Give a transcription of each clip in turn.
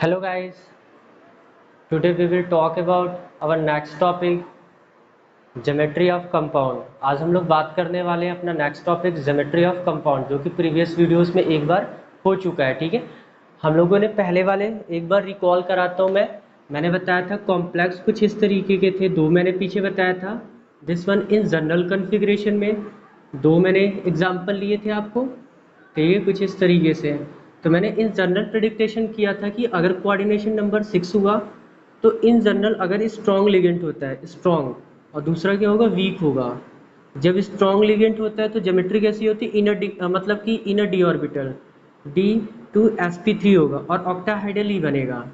Hello guys, today we will talk about our next topic geometry of compound. आज हम लोग बात करने वाले हैं अपना next topic geometry of compound, जो कि प्रीवियस वीडियोस में एक बार हो चुका है। ठीक है, हम लोगों ने पहले वाले एक बार रिकॉल कराता हूँ मैंने बताया था कॉम्प्लेक्स कुछ इस तरीके के थे, दो मैंने पीछे बताया था। This one in general configuration में दो मैंने एग्जाम्पल लिए थे आपको, ठीक है, कुछ इस तरीके से। तो मैंने इन जनरल प्रेडिक्टेशन किया था कि अगर कोऑर्डिनेशन नंबर 6 हुआ तो इन जनरल अगर स्ट्रॉन्ग लिगेंड होता है स्ट्रॉन्ग, और दूसरा क्या होगा वीक होगा। जब स्ट्रॉन्ग लिगेंड होता है तो ज्योमेट्री कैसी होती है, इनर मतलब कि इनर डी ऑर्बिटल D2sp3 होगा और ऑक्टाहाइडल ही बनेगा।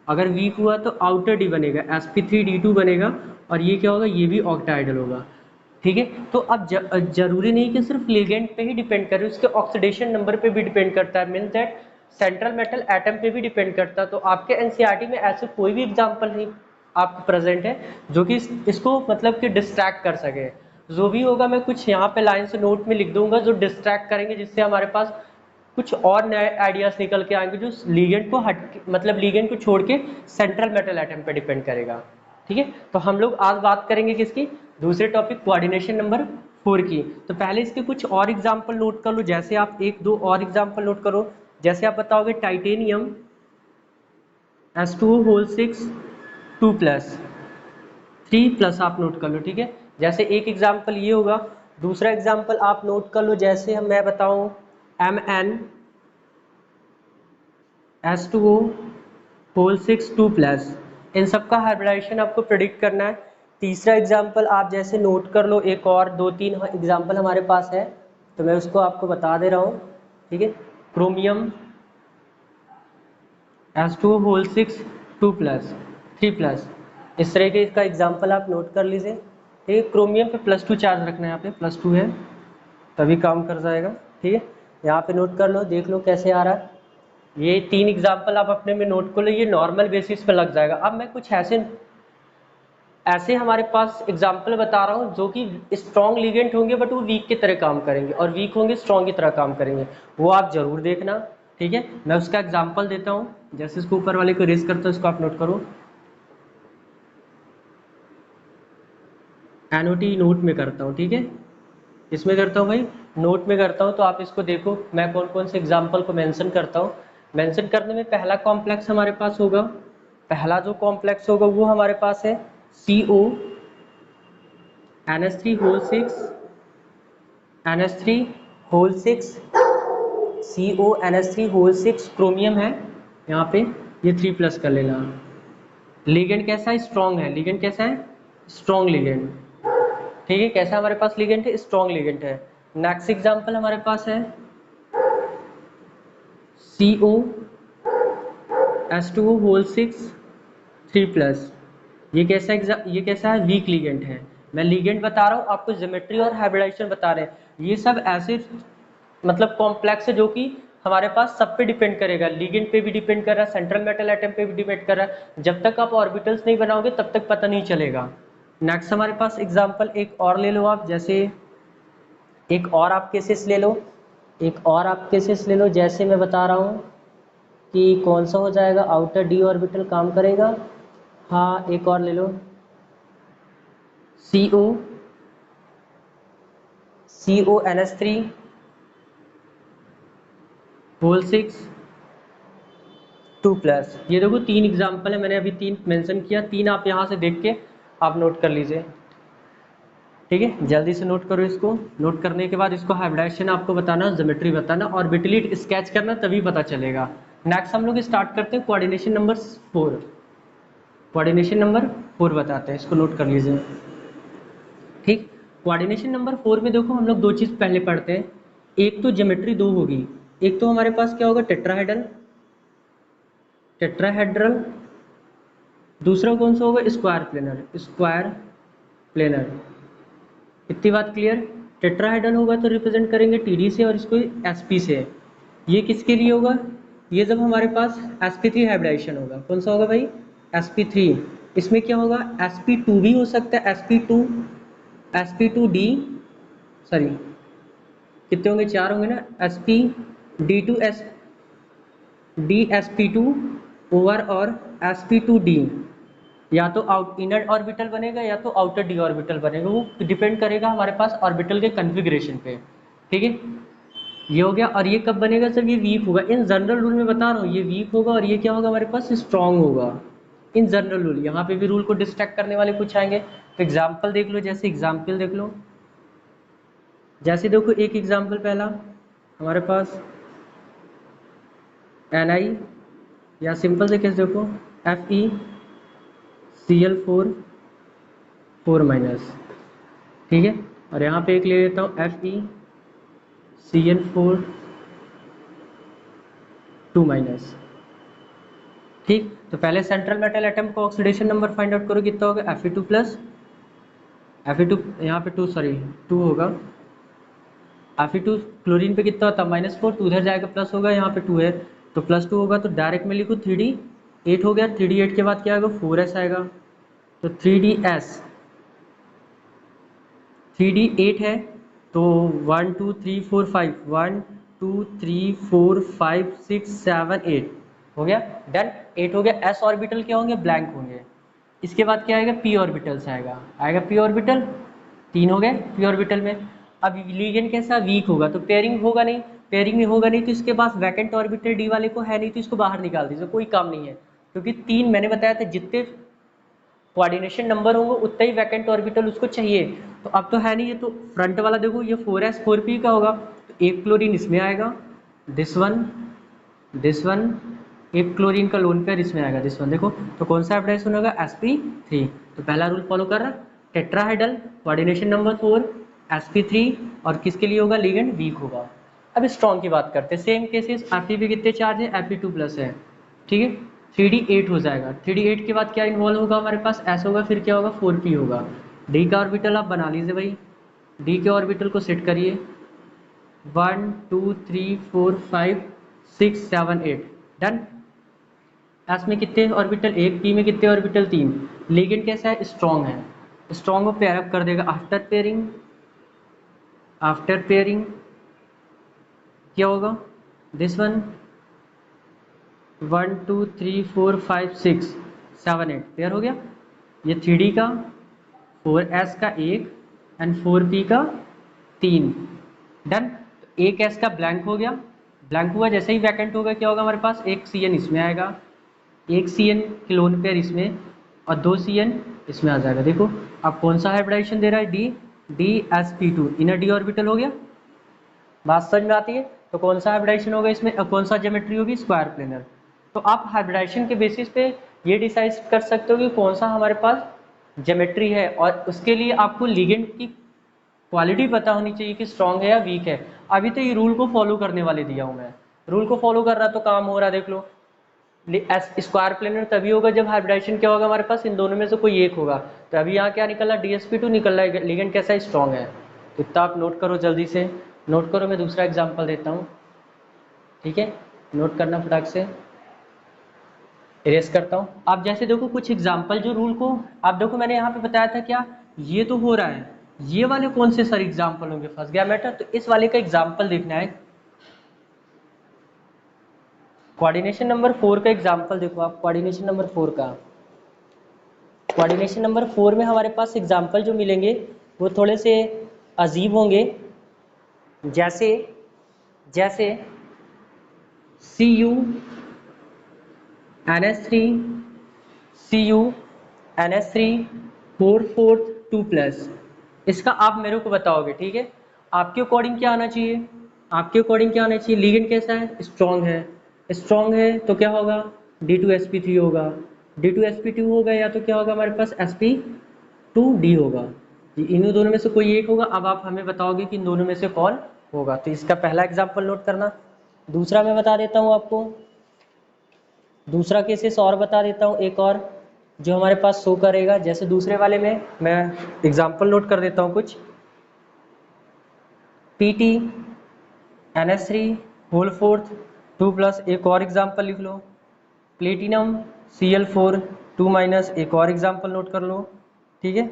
अगर वीक हुआ तो आउटर डी बनेगा, sp3d2 बनेगा, और ये क्या होगा, ये भी ऑक्टाहाइडल होगा। ठीक है, तो अब जरूरी नहीं कि सिर्फ लिगेंड पे ही डिपेंड करे, उसके ऑक्सीडेशन नंबर पे भी डिपेंड करता है, mean that central metal atom पे भी डिपेंड करता है। तो आपके एनसीईआरटी में ऐसे कोई भी एग्जांपल नहीं आपको प्रेजेंट है जो कि इसको मतलब कि डिस्ट्रैक्ट कर सके। जो भी होगा मैं कुछ यहाँ पे लाइन से नोट में लिख दूंगा जो डिस्ट्रैक्ट करेंगे, जिससे हमारे पास कुछ और नए आइडियाज निकल के आएंगे जो लिगेंड को मतलब लिगेंड को छोड़ के सेंट्रल मेटल एटम पे डिपेंड करेगा। ठीक है, तो हम लोग आज बात करेंगे किसकी, दूसरे टॉपिक कोऑर्डिनेशन नंबर 4 की। तो पहले इसके कुछ और एग्जांपल नोट कर लो, जैसे आप एक दो और एग्जांपल नोट करो। जैसे आप बताओगे titanium H2O whole 6 2 plus 3 plus आप नोट कर लो। ठीक है, जैसे एक एग्जांपल ये होगा, दूसरा एग्जांपल आप नोट कर लो, जैसे हम मैं बताऊं MnH2O होल 6 2 प्लस, इन सब का हाइब्रिडाइजेशन आपको प्रेडिक्ट करना है। तीसरा एग्जांपल आप जैसे नोट कर लो, एक और दो तीन एग्जांपल हमारे पास है तो मैं उसको आपको बता दे रहा हूँ। ठीक है, chromium H2O whole 6 2 plus 3 plus, इस तरह के इसका एग्जांपल आप नोट कर लीजिए। ठीक है, क्रोमियम पे +2 चार्ज रखना है, यहाँ पे +2 है तभी काम कर जाएगा। ठीक है, यहाँ पे नोट कर लो, देख लो कैसे आ रहा है। ये तीन एग्जाम्पल आप अपने में नोट कर लो, ये नॉर्मल बेसिस पे लग जाएगा। अब मैं कुछ ऐसे ऐसे हमारे पास एग्जाम्पल बता रहा हूँ जो कि स्ट्रॉन्ग लिगेंड होंगे बट वो वीक की तरह काम करेंगे, और वीक होंगे स्ट्रॉन्ग की तरह काम करेंगे, वो आप जरूर देखना। ठीक है, मैं उसका एग्जाम्पल देता हूँ, जैसे इसको ऊपर वाले को रेस करता हूँ, इसको आप नोट करो। एनओटी नोट में करता हूँ, ठीक है, इसमें करता हूँ भाई, नोट में करता हूँ। तो आप इसको देखो मैं कौन कौन से एग्जाम्पल को मेंशन करता हूँ। मेंशन करने में पहला कॉम्प्लेक्स हमारे पास होगा, पहला जो कॉम्प्लेक्स होगा वो हमारे पास है CO NH3 whole 6 NH3 whole 6 CO NH3 whole 6 chromium है यहाँ पे, ये 3 प्लस कर लेना। लिगेंड कैसा है, स्ट्रॉन्ग है, लिगेंड कैसा है, स्ट्रॉन्ग लिगेंड। ठीक है, कैसा हमारे पास लिगेंड है, स्ट्रॉन्ग लिगेंड है। नेक्स्ट एग्जांपल हमारे पास है CO H2O होल 6 3 प्लस, ये कैसा है, वीक लिगेंड है। मैं लिगेंड बता रहा हूँ आपको, ज्योमेट्री और हाइब्रिडाइजेशन बता रहे हैं। ये सब ऐसे मतलब कॉम्प्लेक्स है जो कि हमारे पास सब पे डिपेंड करेगा, लिगेंड पे भी डिपेंड कर रहा है, सेंट्रल मेटल एटम पे भी डिपेंड कर रहा है। जब तक आप ऑर्बिटल्स नहीं बनाओगे तब तक पता नहीं चलेगा। नेक्स्ट हमारे पास एग्जांपल एक और ले लो आप, जैसे एक और आप केसेस ले लो, एक और आप केसेस ले लो, जैसे मैं बता रहा हूँ कि कौन सा हो जाएगा, आउटर डी ऑर्बिटल काम करेगा। हाँ, एक और ले लो, CO NH3 होल 6 2 प्लस। ये देखो तीन एग्जाम्पल है, मैंने अभी तीन मेंशन किया, तीन आप यहाँ से देख के आप नोट कर लीजिए। ठीक है, जल्दी से नोट करो इसको। नोट करने के बाद इसको हाइब्रिडाइजेशन आपको बताना, ज्योमेट्री बताना और विटली स्केच करना, तभी पता चलेगा। नेक्स्ट हम लोग स्टार्ट करते हैं कोऑर्डिनेशन नंबर 4। कोऑर्डिनेशन नंबर 4 बताते हैं, इसको नोट कर लीजिए। ठीक, कोऑर्डिनेशन नंबर 4 में देखो हम लोग दो चीज़ पहले पढ़ते हैं। एक तो ज्योमेट्री दो होगी, एक तो हमारे पास क्या होगा, टेट्राहेड्रल, टेट्राहेड्रल। दूसरा कौन सा होगा, स्क्वायर प्लेनर, स्क्वायर प्लेनर। इतनी बात क्लियर। टेट्राहेड्रल होगा तो रिप्रेजेंट करेंगे TD से और इसको SP से। ये किसके लिए होगा, ये जब हमारे पास sp3 हाइब्रिडाइजेशन होगा। कौन सा होगा भाई, sp3। इसमें क्या होगा, sp2 भी हो सकता है, sp2d, सॉरी कितने होंगे, 4 होंगे ना, sp d2s dsp2 ओवर और sp2d या तो आउट इनर ऑर्बिटल बनेगा या तो आउटर डी ऑर्बिटल बनेगा, वो डिपेंड करेगा हमारे पास ऑर्बिटल के कन्फिग्रेशन पे। ठीक है, ये हो गया। और ये कब बनेगा सर? ये वीक होगा। इन जनरल रूल में बता रहा हूँ, ये वीक होगा और ये क्या होगा हमारे पास? स्ट्रांग होगा। इन जनरल रूल, यहाँ पे भी रूल को डिस्ट्रैक्ट करने वाले कुछ आएंगे। तो एग्जाम्पल देख लो, जैसे एग्जाम्पल देख लो, जैसे देखो एक एग्जाम्पल पहला हमारे पास Ni, या सिंपल से कैसे देखो FeCl4 4 माइनस। ठीक है, और यहाँ पे एक ले लेता हूँ FeCl4 2 माइनस। ठीक, तो पहले सेंट्रल मेटल एटम को ऑक्सीडेशन नंबर फाइंड आउट करो, कितना होगा? Fe2 प्लस Fe2, यहाँ पे 2 सॉरी 2 होगा। Fe2 क्लोरीन पे कितना होता है? -4, तो उधर जाएगा प्लस होगा, यहाँ पे 2 है तो +2 होगा, तो डायरेक्ट में लिखो 3D8 हो गया। 3D8 के बाद क्या आएगा? 4s आएगा, तो 3DS 3D8 है तो 1 2 3 4 5 1 2 3 4 5 6 7 8 हो गया। डन, 8 हो गया। s ऑर्बिटल क्या होंगे? ब्लैंक होंगे। इसके बाद क्या आएगा? p ऑर्बिटल्स आएगा, p ऑर्बिटल 3 हो गए p ऑर्बिटल में। अब लिगेंड कैसा? वीक होगा, तो पेयरिंग होगा नहीं, पेयरिंग में होगा नहीं तो इसके पास वैकेंट ऑर्बिटल d वाले को है नहीं, तो इसको बाहर निकाल दीजिए, कोई काम नहीं है, क्योंकि 3 मैंने बताया था जितने कोऑर्डिनेशन नंबर होंगे उतना ही वैकेंट ऑर्बिटल उसको चाहिए। तो अब तो है नहीं है, तो फ्रंट वाला देखो ये 4s 4p का होगा, तो एक क्लोरीन इसमें आएगा, दिस वन, एक क्लोरीन का लोन पेयर इसमें आएगा, दिस वन। देखो तो कौन सा हाइब्रिडाइजेशन होगा? sp3। तो पहला रूल फॉलो कर रहा, टेट्राहाइड्रल कोऑर्डिनेशन नंबर 4 sp3, और किसके लिए होगा? लिगेंड वीक होगा। अब स्ट्रॉन्ग की बात करते हैं, सेम केसेस। Fe पे कितने चार्ज है? Fe2 प्लस है। ठीक है, 3D8 हो जाएगा। 3D8 के बाद क्या इन्वॉल्व होगा हमारे पास? S होगा, फिर क्या होगा? 4p होगा। D का ऑर्बिटल आप बना लीजिए भाई, D के ऑर्बिटल को सेट करिए, 1 2 3 4 5 6 7 8। डन। S में कितने ऑर्बिटल? 1, P में कितने ऑर्बिटल? 3। लिगेंड कैसा है? स्ट्रॉन्ग है, स्ट्रॉन्ग को पेयर अप कर देगा। आफ्टर पेयरिंग क्या होगा? दिस वन, 1 2 3 4 5 6 7 8 पेयर हो गया। ये 3D का, 4s का 1 एंड 4p का 3। डन। एक s का ब्लैंक हो गया, ब्लैंक हुआ, जैसे ही वैकेंट होगा क्या होगा हमारे पास? एक Cn इसमें आएगा, एक Cn के लोन पेयर इसमें, और 2 Cn इसमें आ जाएगा। देखो अब कौन सा हाइब्रिडाइजेशन दे रहा है? DsP2, इनर d ऑर्बिटल हो गया। बात समझ में आती है? तो कौन सा हाइब्रिडाइजेशन होगा इसमें? कौन सा ज्योमेट्री होगी? Square planar. तो आप हाइब्रिडाइजेशन के बेसिस पे ये डिसाइड कर सकते हो कि कौन सा हमारे पास ज्योमेट्री है, और उसके लिए आपको लिगेंड की क्वालिटी पता होनी चाहिए कि स्ट्रांग है या वीक है। अभी तो ये रूल को फॉलो करने वाले दिया हूँ मैं, रूल को फॉलो कर रहा तो काम हो रहा। देख लो, स्क्वायर प्लेनर तभी होगा जब हाइब्रिडाइजेशन क्या होगा हमारे पास? इन दोनों में से कोई एक होगा। तो अभी यहाँ क्या निकल रहा? DsP2 निकल रहा है, लिगेंड कैसा? स्ट्रांग है। तो इतना आप नोट करो, जल्दी से नोट करो। मैं दूसरा एग्जाम्पल देता हूँ, ठीक है? नोट करना फटाक से, इरेज करता हूँ। आप जैसे देखो कुछ एग्जाम्पल जो रूल को आप देखो, मैंने यहाँ पे बताया था क्या ये तो हो रहा है, ये वाले कौन से सर एग्जाम्पल होंगे? फंस गया मैटर। तो इस वाले का एग्जाम्पल देखना है, कोऑर्डिनेशन नंबर 4 का एग्जाम्पल देखो आप। कोऑर्डिनेशन नंबर 4 का, कोऑर्डिनेशन नंबर 4 में हमारे पास एग्जाम्पल जो मिलेंगे वो थोड़े से अजीब होंगे। जैसे जैसे Cu NH3 Cu NH3 4 4 2 plus, इसका आप मेरे को बताओगे, ठीक है? आपके अकॉर्डिंग क्या आना चाहिए? आपके अकॉर्डिंग क्या आना चाहिए? लिगेंड कैसा है? स्ट्रॉन्ग है। स्ट्रॉन्ग है तो क्या होगा? D2sp3 होगा। D2sp2 होगा या तो क्या होगा हमारे पास? sp2d होगा। इन दोनों में से कोई एक होगा। अब आप हमें बताओगे कि इन दोनों में से कौन होगा। तो इसका पहला एग्जाम्पल नोट करना। दूसरा मैं बता देता हूँ आपको, दूसरा केसेस और बता देता हूँ एक और जो हमारे पास शो करेगा। जैसे दूसरे वाले में मैं एग्जाम्पल नोट कर देता हूँ कुछ, PT NH3 whole fourth 2 plus, एक और एग्जाम्पल लिख लो। प्लेटिनम Cl4 2 माइनस, एक और एग्जाम्पल नोट कर लो, ठीक है?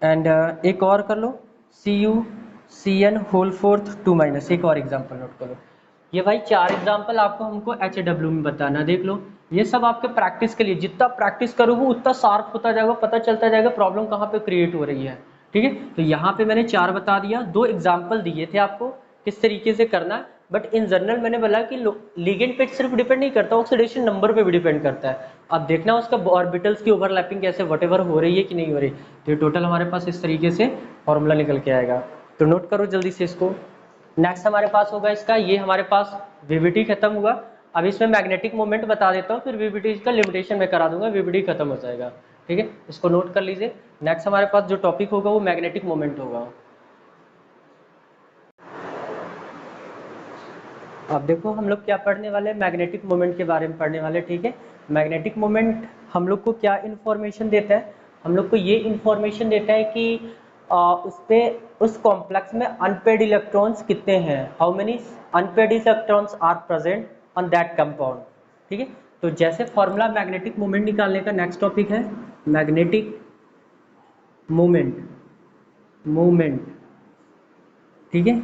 एंड एक और कर लो, CuCN होल फोर्थ 2 माइनस, एक और एग्जाम्पल नोट कर लो। ये भाई 4 एग्जाम्पल आपको हमको HW में बताना, देख लो ये सब आपके प्रैक्टिस के लिए, जितना प्रैक्टिस करोगे उतना शार्प होता जाएगा, पता चलता जाएगा प्रॉब्लम कहाँ पे क्रिएट हो रही है। ठीक है, तो यहाँ पे मैंने 4 बता दिया, 2 एग्जाम्पल दिए थे आपको किस तरीके से करना है, बट इन जनरल मैंने बोला कि लिगेंड पे सिर्फ डिपेंड नहीं करता, ऑक्सीडेशन नंबर पे भी डिपेंड करता है। अब देखना उसका ऑर्बिटल्स की ओवरलैपिंग कैसे वटेवर हो रही है कि नहीं हो रही। तो ये टोटल हमारे पास इस तरीके से फॉर्मूला निकल के आएगा, तो नोट करो जल्दी से इसको। नेक्स्ट हमारे पास होगा इसका, ये हमारे पास वीवीटी खत्म हुआ। अब इसमें मैग्नेटिक मोमेंट बता देता हूँ, फिर वीवीटी का लिमिटेशन में करा दूंगा, वीवीटी खत्म हो जाएगा। ठीक है, इसको नोट कर लीजिए। नेक्स्ट हमारे पास जो टॉपिक होगा वो मैग्नेटिक मोमेंट होगा। अब देखो हम लोग क्या पढ़ने वाले हैं, मैग्नेटिक मोमेंट के बारे में पढ़ने वाले। ठीक है, मैग्नेटिक मोमेंट हम लोग को क्या इन्फॉर्मेशन देता है, हम लोग को ये इन्फॉर्मेशन देता है कि उस पे उस कॉम्प्लेक्स में अनपेड इलेक्ट्रॉन्स कितने हैं, how many unpaired electrons are present on that compound. ठीक है, तो जैसे फॉर्मूला मैग्नेटिक मोमेंट निकालने का नेक्स्ट टॉपिक है मैग्नेटिक मोमेंट, मूवमेंट। ठीक है,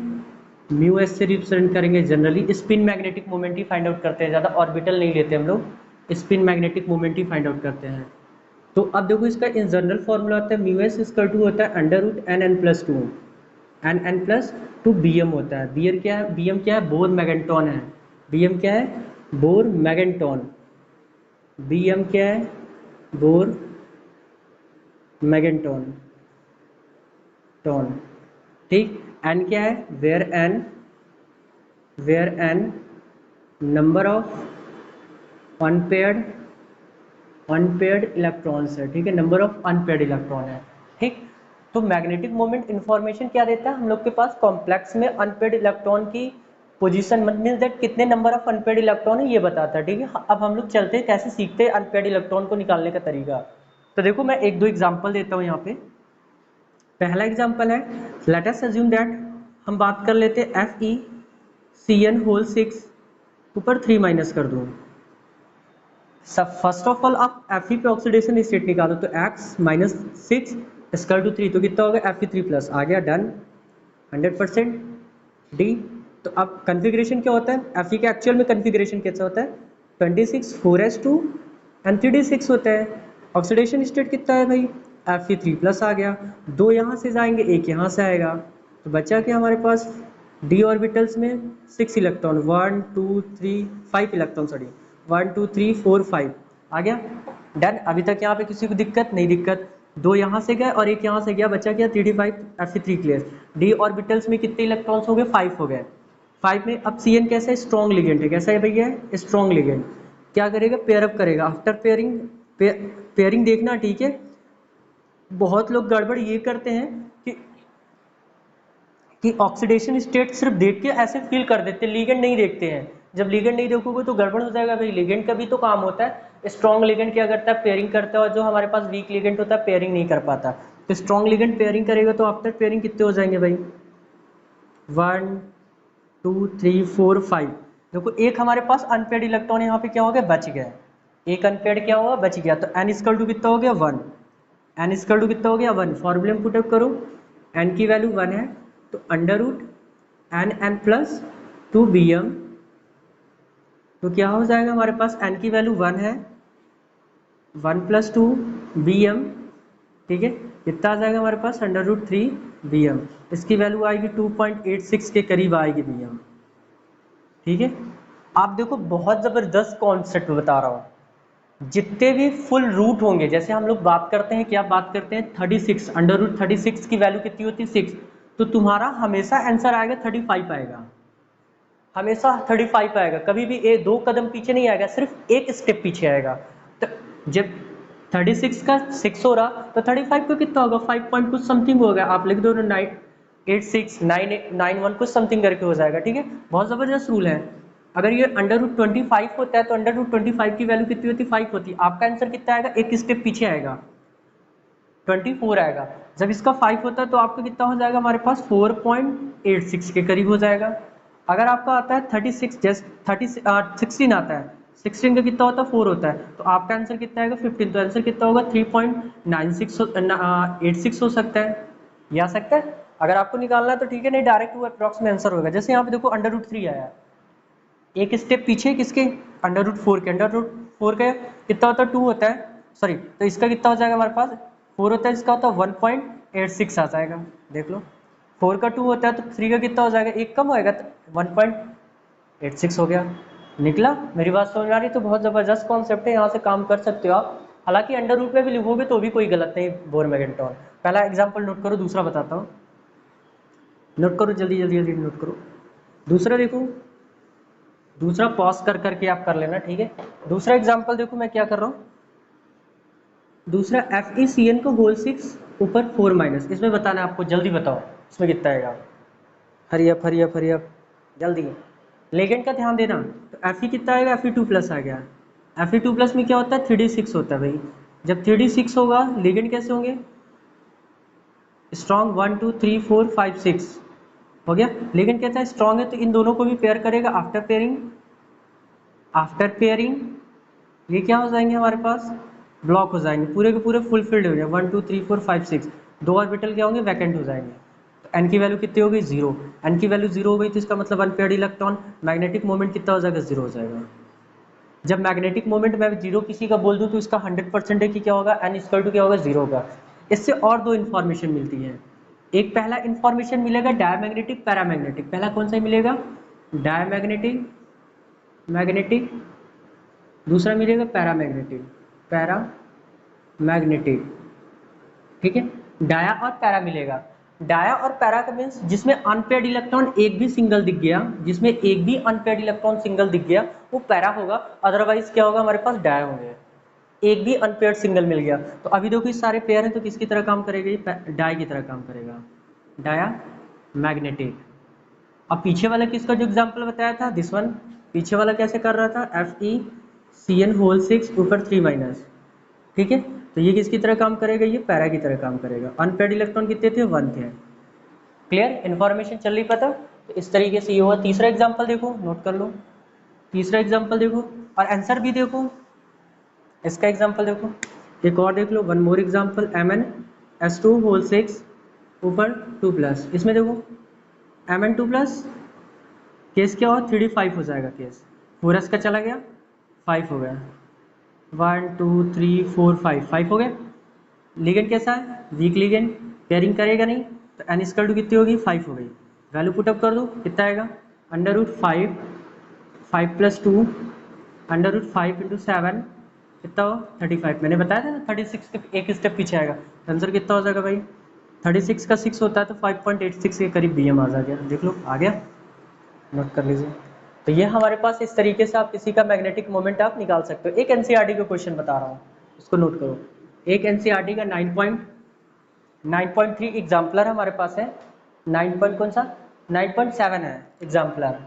म्यू एस से रिप्रेजेंट करेंगे जनरली, स्पिन मैग्नेटिक मोमेंट ही फाइंड आउट करते हैं, ज़्यादा ऑर्बिटल नहीं लेते हम लोग, स्पिन मैग्नेटिक मोमेंट ही फाइंड आउट करते हैं। तो अब देखो इसका इन जनरल फॉर्मूला होता है म्यू एस इक्वल टू होता है under root n n plus two, n n plus two B M होता है। बी एम क्या है, बी एम क्या है, बोर मैगनेटॉन है। बी एम क्या है, बोर मैगनेटॉन। बी एम क्या है, बोर मैगनेटॉन टॉन। ठीक, एन क्या है, where n number of unpaired electrons है। ठीक है, नंबर ऑफ अनपेयर्ड इलेक्ट्रॉन है। ठीक, तो मैग्नेटिक मोमेंट इन्फॉर्मेशन क्या देता है, हम लोग के पास कॉम्प्लेक्स में अनपेयर्ड इलेक्ट्रॉन की पोजीशन मीन्स दैट कितने नंबर ऑफ अनपेयर्ड इलेक्ट्रॉन है ये बताता है। ठीक है, अब हम लोग चलते हैं कैसे सीखते हैं अनपेयर्ड इलेक्ट्रॉन को निकालने का तरीका। तो देखो मैं एक दो एग्जाम्पल देता हूँ यहाँ पे। पहला एग्जाम्पल है, लेट अस अज्यूम दैट, हम बात कर लेते हैं F E C N whole 6 ऊपर 3 माइनस कर दूँ। सब फर्स्ट ऑफ ऑल आप एफ ई पे ऑक्सीडेशन स्टेट निकालो, तो एक्स माइनस 6 स्क्वायर टू 3, तो कितना होगा एफ ई 3 प्लस, आ गया डन 100%। डी, तो अब कन्फिग्रेशन क्या होता है, एफ ई के एक्चुअल में कन्फिग्रेशन कैसा होता है 26 4s2 एंड 3d6 होता है। ऑक्सीडेशन स्टेट कितना है भाई, एफ ई 3 प्लस आ गया, दो यहाँ से जाएंगे एक यहाँ से आएगा, तो बचा क्या हमारे पास डी ऑर्बिटल्स में 6 इलेक्ट्रॉन, 1 2 3 5 इलेक्ट्रॉन, सॉरी 1 2 3 4 5 आ गया डन। अभी तक यहाँ पे किसी को दिक्कत नहीं, दिक्कत, दो यहाँ से गए और एक यहाँ से गया, बचा क्या 3d5 Fe3 clear. D orbitals में कितने इलेक्ट्रॉन्स हो गए, 5 हो गए। 5 में अब सी एन कैसा है, स्ट्रॉन्ग लिगेंड है, कैसा है भैया, स्ट्रॉन्ग लिगेंड। क्या करेगा, पेयरअप करेगा। आफ्टर पेयरिंग, पेयरिंग देखना, ठीक है। बहुत लोग गड़बड़ ये करते हैं कि ऑक्सीडेशन स्टेट सिर्फ देख के ऐसे फील कर देते हैं, लिगेंड नहीं देखते हैं। जब लिगेंड नहीं देखोगे तो गड़बड़ हो जाएगा भाई, लिगेंड का भी तो काम होता है। स्ट्रॉन्ग लिगेंड क्या करता है, पेयरिंग करता है, और जो हमारे पास वीक लिगेंड होता है पेयरिंग नहीं कर पाता। तो स्ट्रॉन्ग लिगेंड पेयरिंग करेगा, तो आफ्टर पेयरिंग कितने हो जाएंगे भाई, 1 2 3 4 5। देखो एक हमारे पास अनपेड इलेक्ट्रॉन यहाँ पे क्या हो गया, बच गया, एक अनपेड क्या हुआ, बच गया। तो एन इक्वल टू कितना हो गया 1, एन इक्वल टू कितना हो गया 1, फॉर्मूले में पुटअप करो, एन की वैल्यू 1 है, तो under root n n plus 2 B M, तो क्या हो जाएगा हमारे पास, एन की वैल्यू 1 है, 1 प्लस 2 बी एम। ठीक है, कितना आ जाएगा हमारे पास, अंडर रूट 3 बी एम, इसकी वैल्यू आएगी 2.86 के करीब आएगी बी एम। ठीक है, आप देखो बहुत ज़बरदस्त कॉन्सेप्ट बता रहा हूँ। जितने भी फुल रूट होंगे, जैसे हम लोग बात करते हैं, क्या बात करते हैं 36, अंडर रूट 36 की वैल्यू कितनी होती है 6, तो तुम्हारा हमेशा आंसर आएगा 35 आएगा, हमेशा 35 आएगा, कभी भी एक दो कदम पीछे नहीं आएगा, सिर्फ एक स्टेप पीछे आएगा। तो जब 36 का 6 हो रहा तो 35 को कितना होगा, 5 पॉइंट कुछ समथिंग होगा, आप लिख दो 98691 कुछ समथिंग करके हो जाएगा। ठीक है, बहुत ज़बरदस्त रूल है। अगर ये अंडर रूट 25 होता है तो अंडर रूट 25 की वैल्यू कितनी होती है, 5 होती है, आपका आंसर कितना आएगा, एक स्टेप पीछे आएगा, 24 आएगा। जब इसका 5 होता है तो आपका कितना हो जाएगा, हमारे पास 4.86 के करीब हो जाएगा। अगर आपका आता है 36, जस्ट 16 आता है, 16 का कितना होता है 4 होता है, तो आपका आंसर कितना आएगा 15, तो आंसर कितना होगा 3.9686 हो सकता है, ये आ सकता है। अगर आपको निकालना है तो ठीक है, नहीं डायरेक्ट वो अप्रॉक्स में आंसर होगा। जैसे यहाँ पे देखो अंडर रूट 3 आया, एक स्टेप पीछे किसके, √4 के। √4 का कितना होता है, 2 होता है, सॉरी, तो इसका कितना हो जाएगा हमारे पास 4 होता है, इसका होता है 1.86 आ जाएगा। देख लो 4 का 2 होता है तो 3 का कितना हो जाएगा, एक कम होएगा तो 1.86 हो गया। निकला, मेरी बात समझ आ रही? तो बहुत ज़बरदस्त कॉन्सेप्ट है, यहाँ से काम कर सकते हो आप। हालांकि अंडर रूट में भी लिखोगे तो भी कोई गलत नहीं, बोर मैगनेटॉन। पहला एग्जाम्पल नोट करो, दूसरा बताता हूँ, नोट करो जल्दी जल्दी जल्दी नोट करो। दूसरा देखो, दूसरा पॉज कर करके आप कर लेना, ठीक है। दूसरा एग्जाम्पल देखो मैं क्या कर रहा हूँ, दूसरा FeCN को होल 6 ऊपर 4 माइनस, इसमें बताना है आपको, जल्दी बताओ इसमें कितना आएगा। Hurry up hurry up hurry up, जल्दी। लेगेंड का ध्यान देना, तो Fe कितना आएगा, Fe2+ आ गया। Fe2+ में क्या होता है, 3d6 होता है भाई। जब 3d6 होगा, लेगेंड कैसे होंगे, स्ट्रॉन्ग 1 2 3 4 5 6 हो गया। लेकिन कहता है स्ट्रॉन्ग है तो इन दोनों को भी पेयर करेगा। आफ्टर पेयरिंग, आफ्टर पेयरिंग ये क्या हो जाएंगे हमारे पास, ब्लॉक हो जाएंगे, पूरे के पूरे फुलफिल्ड हो जाएंगे। 1 2 3 4 5 6 दो ऑर्बिटल क्या होंगे, वैकेंट हो जाएंगे। तो एन की वैल्यू कितनी हो गई, 0। एन की वैल्यू 0 हो गई तो इसका मतलब अनपेयर्ड इलेक्ट्रॉन, मैग्नेटिक मोमेंट कितना हो जाएगा, 0 हो जाएगा। जब मैग्नेटिक मोमेंट मैं 0 किसी का बोल दूं तो इसका 100% है कि क्या होगा, एन इक्वल टू क्या होगा, 0 होगा। इससे और दो इन्फॉर्मेशन मिलती है। एक पहला इन्फॉर्मेशन मिलेगा डायमैग्नेटिक पैरामैग्नेटिक। पहला कौन सा मिलेगा, डायमैग्नेटिक मैग्नेटिक, दूसरा मिलेगा पैरामैग्नेटिक पैरामैग्नेटिक, ठीक है। डाया और पैरा मिलेगा। डाया और पैरा का मीन्स जिसमें अनपेयर्ड इलेक्ट्रॉन एक भी सिंगल दिख गया, जिसमें एक भी अनपेयर्ड इलेक्ट्रॉन सिंगल दिख गया वो पैरा होगा, अदरवाइज क्या होगा, हमारे पास डाया होंगे। एक भी अनपेयर्ड सिंगल मिल गया तो अभी देखो इस सारे पेयर हैं तो किसकी तरह काम करेगा, ये डाई की तरह काम करेगा, डाया मैग्नेटिक। अब पीछे वाला किसका जो एग्जांपल बताया था, दिस वन, पीछे वाला कैसे कर रहा था, FeCN होल 6 ऊपर 3 माइनस, ठीक है। तो ये किसकी तरह काम करेगा, ये पैरा की तरह काम करेगा। अनपेयर्ड इलेक्ट्रॉन कितने थे, 1 थे। क्लियर, इन्फॉर्मेशन चल रही पता। तो इस तरीके से ये हुआ। तीसरा एग्जाम्पल देखो, नोट कर लो, तीसरा एग्जाम्पल देखो और आंसर भी देखो। इसका एग्जाम्पल देखो, एक और देख लो, one more example, MnS2 whole 6 ऊपर 2+। इसमें देखो Mn2+, केस क्या हुआ, 3d5 हो जाएगा केस, 4s का चला गया, 5 हो गया, 1 2 3 4 5 5 हो गया। लिगेंड कैसा है, वीक लिगेंड, पेयरिंग करेगा नहीं, तो n इक्वल टू कितनी होगी, 5 हो गई। वैल्यू पुटअप कर दो, कितना आएगा, √5 5 + 2 √5 × 7 कितना हो, 35। मैंने बताया था ना 36 के एक स्टेप पीछे आएगा, आंसर कितना हो जाएगा भाई, 36 का 6 होता है तो 5.86 के करीब BM आ गया। देख लो आ गया, नोट कर लीजिए। तो ये हमारे पास इस तरीके से आप किसी का मैग्नेटिक मोमेंट आप निकाल सकते हो। एक NCERT का क्वेश्चन बता रहा हूँ, इसको नोट करो। एक NCERT का 9.3 एग्जाम्पलर हमारे पास है, 9 पॉइंट कौन सा, 9.7 है एग्जाम्पलर,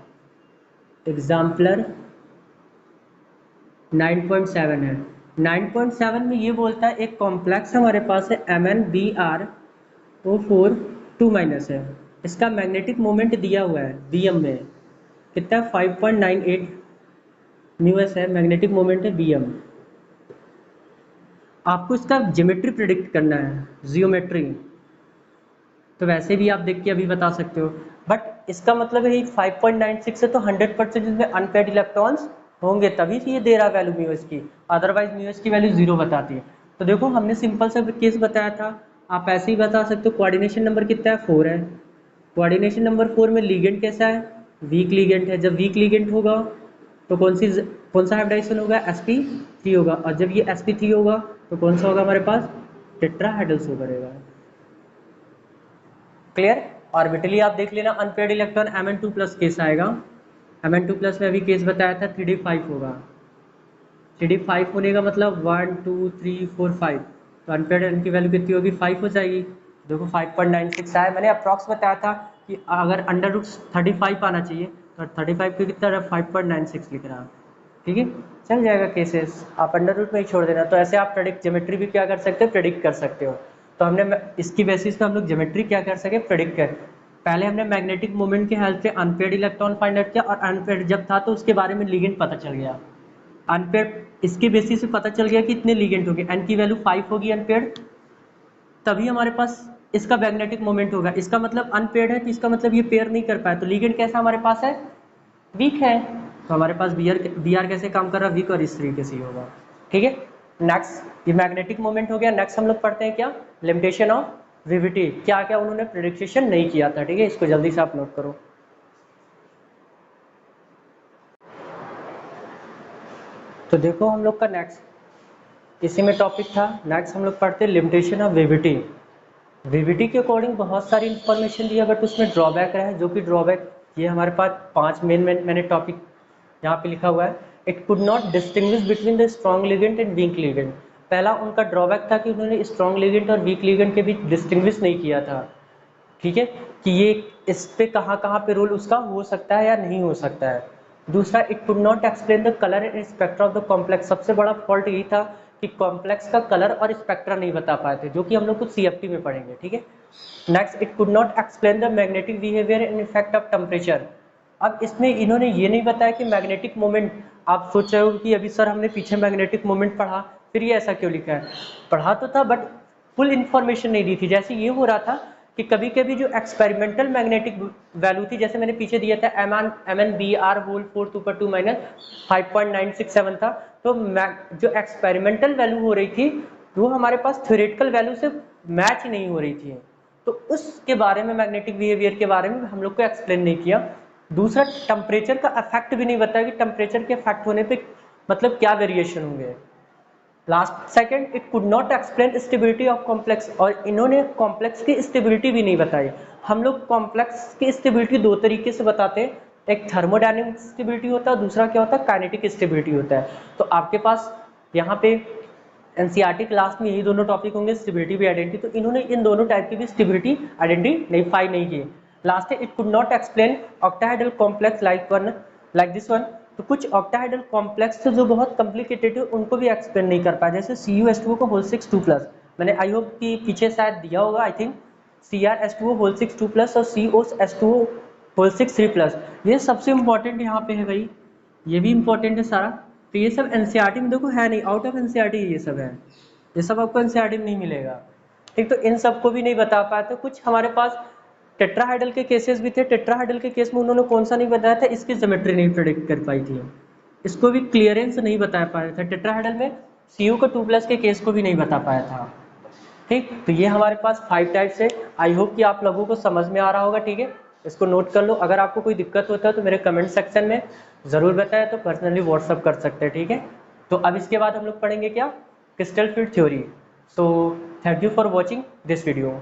एग्जाम्पलर 9.7 है। 9.7 में ये बोलता है एक कॉम्प्लेक्स हमारे पास है MnBrO4 2- है, इसका मैग्नेटिक मोमेंट दिया हुआ है BM में, कितना है 5.98 μs है, मैग्नेटिक मोमेंट है BM। आपको इसका ज्योमेट्री प्रिडिक्ट करना है, जियोमेट्री, तो वैसे भी आप देख के अभी बता सकते हो, बट इसका मतलब है 5.96 है तो 100% इसमें अनपेयर्ड इलेक्ट्रॉन्स होंगे, तभी ये दे रहा वैल्यू म्यूएस की, अदरवाइज म्यूएस की वैल्यू 0 बताती है। तो देखो हमने सिंपल सा केस बताया था, आप ऐसे ही बता सकते हो। कोऑर्डिनेशन नंबर कितना है, 4 है। कोऑर्डिनेशन नंबर 4 में लीगेंड कैसा है, वीक लीगेंड है। जब वीक लीगेंड होगा तो कौन सा हाइब्रिडाइजेशन होगा, sp3 होगा, और जब ये sp3 होगा तो कौन सा होगा हमारे पास, टेट्राहेड्रल शो करेगा। क्लियर, ऑर्बिटली आप देख लेना, अनपेयर्ड इलेक्ट्रॉन Mn2+ केस आएगा। Mn2+ में अभी केस बताया था 3d5 होगा, 3d5 होने का मतलब 1 2 3 4 5, तो अनपेयर्ड एन की वैल्यू कितनी होगी, 5 हो जाएगी। देखो 5.96 आया, मैंने अप्रॉक्स बताया था कि अगर √35 आना चाहिए, तो 35 के कितना 5.96 लिख रहा, ठीक है, चल जाएगा केसेस, आप √में ही छोड़ देना। तो ऐसे आप प्रेडिक्ट ज्योमेट्री भी क्या कर सकते हो, प्रेडिक्ट कर सकते हो। तो हमने इसकी बेसिस पे हम लोग ज्योमेट्री क्या कर सके, प्रेडिक्ट कर। पहले हमने मैग्नेटिक मोमेंट के हेल्प से अनपेयर्ड इलेक्ट्रॉन फाइंड आउट किया, और अनपेयर्ड जब था तो उसके बारे में लिगेंड पता चल गया। अनपेयर्ड इसके बेसिस पे पता चल गया कि इतने लिगेंड होंगे, एन की वैल्यू 5 होगी अनपेयर्ड, तभी हमारे पास इसका मैग्नेटिक मोमेंट होगा। इसका मतलब अनपेयर्ड है तो इसका मतलब ये पेयर नहीं कर पाया, तो लिगेंड कैसा हमारे पास है, वीक है। तो हमारे पास बी आर कैसे काम कर रहा है, वीक और इस तरीके से ही होगा। ठीक है, नेक्स्ट ये मैग्नेटिक मोमेंट हो गया। नेक्स्ट हम लोग पढ़ते हैं क्या, लिमिटेशन ऑफ विविटी, क्या क्या उन्होंने प्रेडिक्शन नहीं किया था। ठीक है, इसको जल्दी से आप नोट करो। तो देखो हम लोग का नेक्स्ट इसी में टॉपिक था। नेक्स्ट हम लोग पढ़ते हैं लिमिटेशन ऑफ विविटी। विविटी के अकॉर्डिंग बहुत सारी इंफॉर्मेशन दी है, बट उसमें ड्रॉबैक रहा है। जो कि ड्रॉबैक ये हमारे पास 5 मेन मैंने टॉपिक यहाँ पे लिखा हुआ है। It could not distinguish between the strong ligand and week ligand. पहला उनका ड्रॉबैक था कि उन्होंने स्ट्रॉन्ग लिगेंड और वीक लिगेंड के बीच डिस्टिंग्विश नहीं किया था। ठीक है, कि ये इस पे कहाँ कहाँ पे रोल उसका हो सकता है या नहीं हो सकता है। दूसरा, it could not explain the colour and spectra of the complex. सबसे बड़ा फॉल्ट यही था कि कॉम्प्लेक्स का कलर और स्पेक्ट्रा नहीं बता पाए थे, जो कि हम लोग कुछ CFT में पढ़ेंगे। ठीक है, next, it could not explain the magnetic behaviour and effect of temperature. अब इसमें इन्होंने ये नहीं बताया कि मैग्नेटिक मोमेंट, आप सोच रहे हो कि अभी सर हमने पीछे मैग्नेटिक मोमेंट पढ़ा, फिर ये ऐसा क्यों लिखा है। पढ़ा तो था, बट फुल इन्फॉर्मेशन नहीं दी थी। जैसे ये हो रहा था कि कभी कभी जो एक्सपेरिमेंटल मैग्नेटिक वैल्यू थी, जैसे मैंने पीछे दिया था MnBr होल 4 माइनस 5.967 था, तो जो एक्सपेरिमेंटल वैल्यू हो रही थी वो हमारे पास थ्योरेटिकल वैल्यू से मैच ही नहीं हो रही थी। तो उसके बारे में, मैग्नेटिक बिहेवियर के बारे में हम लोग को एक्सप्लेन नहीं किया। दूसरा, टेम्परेचर का इफेक्ट भी नहीं बताया कि टेम्परेचर के इफेक्ट होने पे मतलब क्या वेरिएशन होंगे। Last, second, it could not explain stability of complex, और इन्होंने कॉम्प्लेक्स की स्टेबिलिटी भी नहीं बताई। हम लोग कॉम्प्लेक्स की स्टेबिलिटी दो तरीके से बताते हैं, एक थर्मोडायनेमिक स्टेबिलिटी होता है, दूसरा क्या होता है, काइनेटिक स्टेबिलिटी होता है। तो आपके पास यहाँ पे एनसीईआरटी क्लास में यही दोनों टॉपिक होंगे, स्टेबिलिटी भी आइडेंटिटी। तो इन्होंने इन दोनों टाइप की भी स्टेबिलिटी आइडेंटिफाई नहीं की। लास्ट है, it could not explain octahedral complex like this one. तो कुछ ऑक्टाहेड्रल कॉम्प्लेक्स जो बहुत कॉम्प्लिकेटेड है उनको भी एक्सप्लेन नहीं कर पाया, जैसे CuH2O को होल 6 2+। मैंने आई होप कि पीछे शायद दिया होगा, आई थिंक CrH2O होल 6 2+ और COH2O होल 6 3+। ये सबसे इंपॉर्टेंट यहाँ पे है भाई, ये भी इंपॉर्टेंट है सारा। तो ये सब एनसीईआरटी में देखो है नहीं, आउट ऑफ एनसीईआरटी ये सब है, ये सब आपको एनसीईआरटी में नहीं मिलेगा। ठीक, तो इन सबको भी नहीं बता पाए। तो कुछ हमारे पास टेट्राहाइड्रल के केसेस भी थे। टेट्राहाइड्रल के केस में उन्होंने कौन सा नहीं बताया था, इसकी ज्योमेट्री नहीं प्रेडिक्ट कर पाई थी, इसको भी क्लियरेंस नहीं बता पाया था। टेट्राहाइड्रल में Cu को 2+ के केस को भी नहीं बता पाया था। ठीक, तो ये हमारे पास 5 टाइप्स है। आई होप कि आप लोगों को समझ में आ रहा होगा। ठीक है, इसको नोट कर लो। अगर आपको कोई दिक्कत होता है तो मेरे कमेंट सेक्शन में ज़रूर बताएं, तो पर्सनली व्हाट्सअप कर सकते हैं। ठीक है, तो अब इसके बाद हम लोग पढ़ेंगे क्या, crystal field theory. So thank you for watching this video.